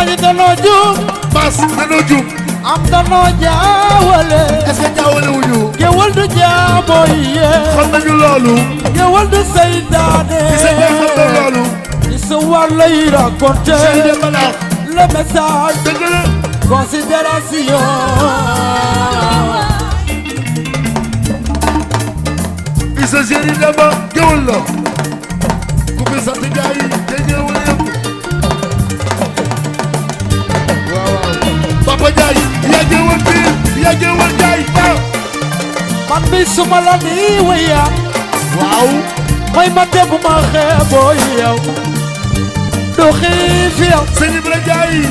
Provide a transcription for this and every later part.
gaañi danoo juum Bas danoo juum am danoo jaawale est-ce que jaawale wuñu géwal du jaaboy xam nañu loolu géwal du seytaane ci sa xam na loolu l'histoire lay raconter Seydi Balax le message dëgg la considération Issa Chéri Demba géwal la ku fi sant gaay yi te ñëwal yëpp Papa Ndiaye yaa géwal bi yaa géwal Ndiaye man bi suma la nii waya waaw may ma tebu ma xeeboo yow du xiif yow Sëñ Ibra Ndiaye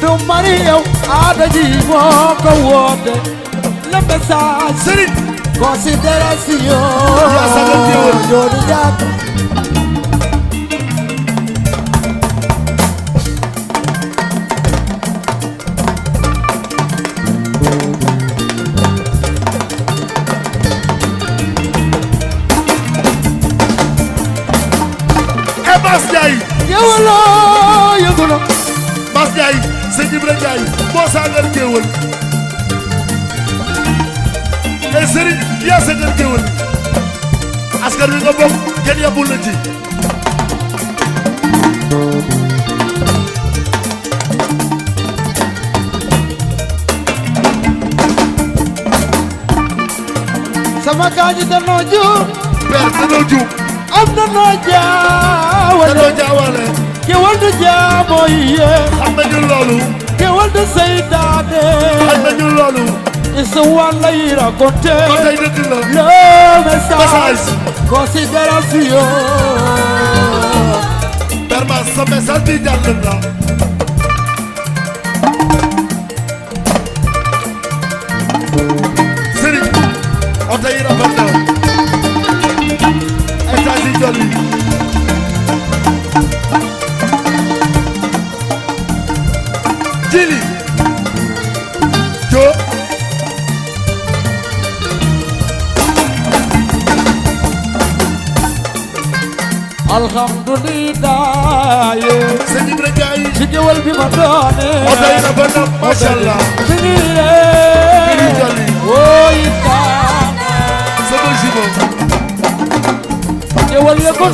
du mari yow aada ji moo ko woote le message Sëriñ considération yaa sagal géwal jooni jaat Bas Ndiaye géwaloo yëngu na Bas Ndiaye Sëñ Ibra Ndiaye boo saagal géwal et Sëriñ yaa sagal géwal askan wi nga bokk kenn yabul la ci sama gaañi danoo juum père danoo juum am danoo jaawale danoo jaawale géwal du jaaboy xam nañu loolu géwal du seytaane xam nañu loolu histoire lay raconter ba tey dëgg la le message considération père Mass sa message bi jàll na Sëriñ oto yi rafet na étage yi jolli Jili Jo alhamdulillah Sëñ Ibra Ndiaye ci géwal bi ma doone oto yi rafet na macha Allah finire Jili jolli woy taana sama jibo géwal ya ko